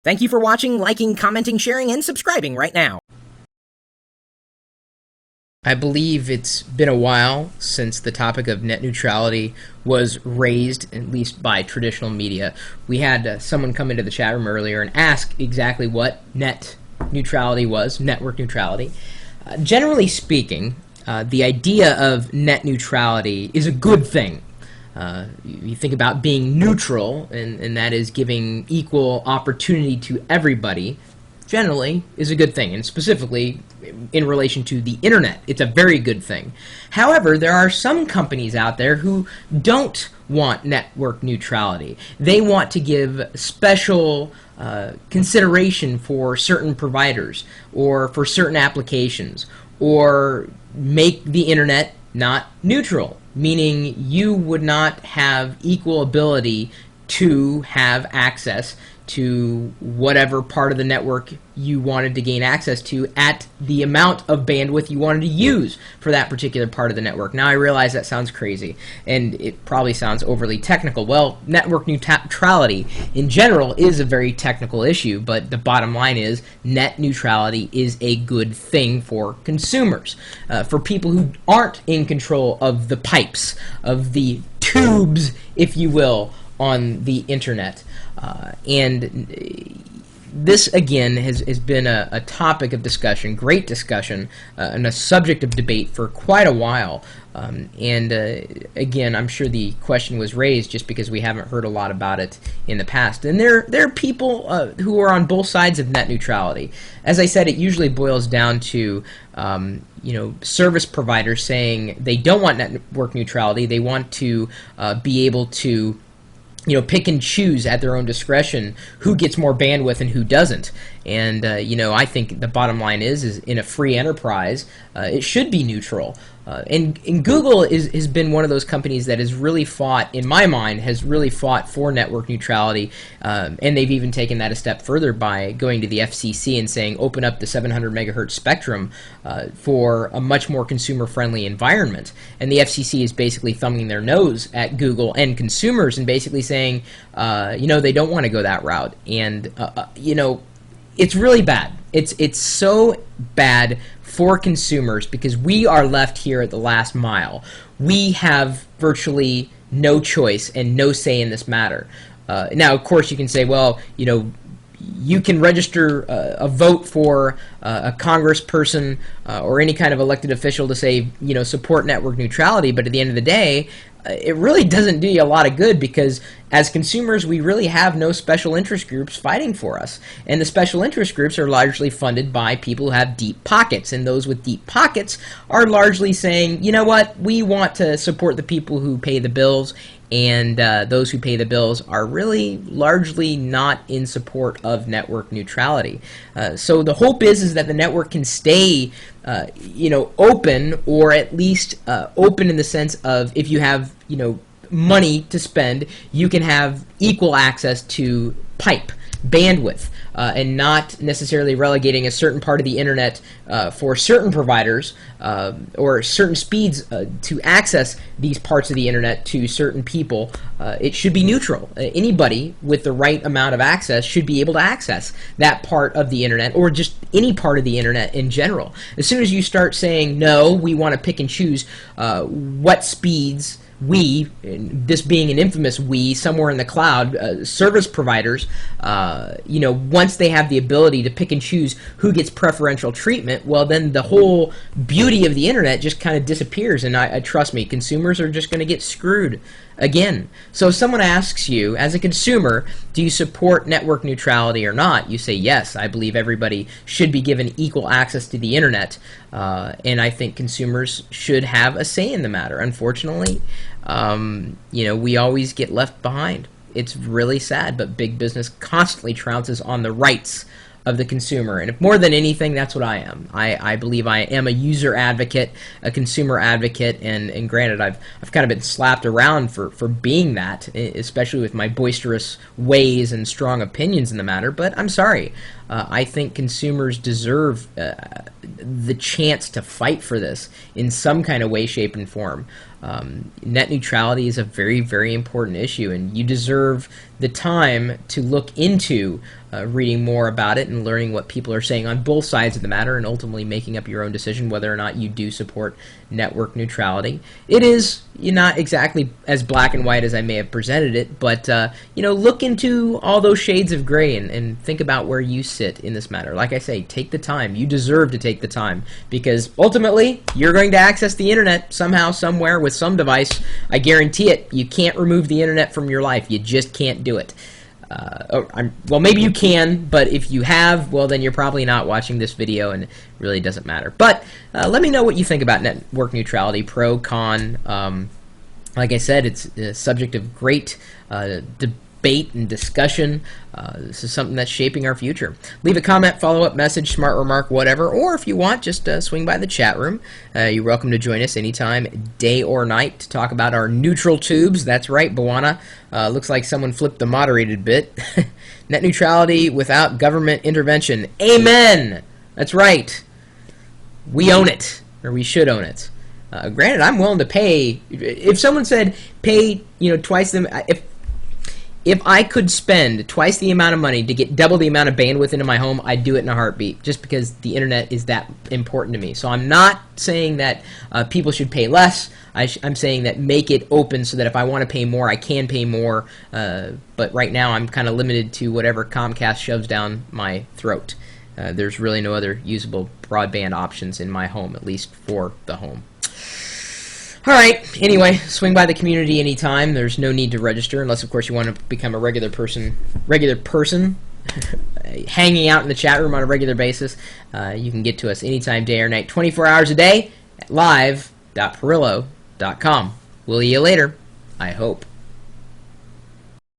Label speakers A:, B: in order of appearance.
A: Thank you for watching, liking, commenting, sharing, and subscribing right now. I believe it's been a while since the topic of net neutrality was raised, at least by traditional media. We had someone come into the chat room earlier and ask exactly what net neutrality was, network neutrality. Generally speaking, the idea of net neutrality is a good thing. You think about being neutral, and that is giving equal opportunity to everybody, generally is a good thing, and specifically in relation to the internet, it's a very good thing. However, there are some companies out there who don't want network neutrality. They want to give special consideration for certain providers or for certain applications, or make the internet not neutral, meaning you would not have equal ability to have access to whatever part of the network you wanted to gain access to at the amount of bandwidth you wanted to use for that particular part of the network. Now, I realize that sounds crazy, and it probably sounds overly technical. Well, network neutrality in general is a very technical issue, but the bottom line is net neutrality is a good thing for consumers, for people who aren't in control of the pipes, of the tubes, if you will, on the internet. And this, again, has been a topic of discussion, great discussion, and a subject of debate for quite a while. Again, I'm sure the question was raised just because we haven't heard a lot about it in the past. And there are people who are on both sides of net neutrality. As I said, it usually boils down to service providers saying they don't want network neutrality. They want to be able to pick and choose at their own discretion who gets more bandwidth and who doesn't. And I think the bottom line is in a free enterprise, it should be neutral. And Google has been one of those companies that has really fought, in my mind, has really fought for network neutrality. And they've even taken that a step further by going to the FCC and saying, open up the 700 megahertz spectrum for a much more consumer-friendly environment. And the FCC is basically thumbing their nose at Google and consumers and basically saying, they don't want to go that route. And, it's really bad. It's so bad for consumers because we are left here at the last mile. We have virtually no choice and no say in this matter. Now, of course, you can say, well, you can register a vote for a congressperson or any kind of elected official to say, support network neutrality, but at the end of the day, it really doesn't do you a lot of good because as consumers, we really have no special interest groups fighting for us. And the special interest groups are largely funded by people who have deep pockets. And those with deep pockets are largely saying, you know what, we want to support the people who pay the bills. And those who pay the bills are really largely not in support of network neutrality. So the hope is that the network can stay open, or at least open in the sense of if you have money to spend, you can have equal access to pipe bandwidth, and not necessarily relegating a certain part of the internet for certain providers or certain speeds to access these parts of the internet to certain people. It should be neutral. Anybody with the right amount of access should be able to access that part of the internet, or just any part of the internet in general. As soon as you start saying, no, we want to pick and choose what speeds we, this being an infamous we, somewhere in the cloud, service providers, once they have the ability to pick and choose who gets preferential treatment, well, then the whole beauty of the internet just kind of disappears, and I trust me, consumers are just going to get screwed again. So if someone asks you, as a consumer, do you support network neutrality or not, you say, yes, I believe everybody should be given equal access to the internet, and I think consumers should have a say in the matter. Unfortunately, we always get left behind. It's really sad, but big business constantly trounces on the rights of the consumer. And if more than anything, that's what I am. I believe I am a user advocate, a consumer advocate, and granted, I've kind of been slapped around for being that, especially with my boisterous ways and strong opinions in the matter, but I'm sorry. I think consumers deserve the chance to fight for this in some kind of way, shape, and form. Net neutrality is a very, very important issue, and you deserve the time to look into reading more about it and learning what people are saying on both sides of the matter, and ultimately making up your own decision whether or not you do support network neutrality. It is not exactly as black and white as I may have presented it, but look into all those shades of gray and think about where you sit in this matter. Like I say, take the time. You deserve to take the time, because ultimately you're going to access the internet somehow, somewhere, with some device. I guarantee it. You can't remove the internet from your life. You just can't do it. Well, maybe you can, but if you have, well, then you're probably not watching this video, and it really doesn't matter. But let me know what you think about network neutrality, pro, con. Like I said, it's a subject of great debate and discussion. This is something that's shaping our future. Leave a comment, follow-up message, smart remark, whatever, or if you want, just swing by the chat room. You're welcome to join us anytime, day or night, to talk about our neutral tubes. That's right, Bawana. Looks like someone flipped the moderated bit. Net neutrality without government intervention. Amen! That's right. We own it, or we should own it. Granted, I'm willing to pay. If someone said pay, twice the, if I could spend twice the amount of money to get double the amount of bandwidth into my home, I'd do it in a heartbeat, just because the internet is that important to me. So I'm not saying that people should pay less. I'm saying that make it open so that if I want to pay more, I can pay more. But right now, I'm kind of limited to whatever Comcast shoves down my throat. There's really no other usable broadband options in my home, at least for the home. All right. Anyway, swing by the community anytime. There's no need to register, unless, of course, you want to become a regular person hanging out in the chat room on a regular basis. You can get to us anytime, day or night, 24 hours a day at live.pirillo.com. We'll see you later, I hope.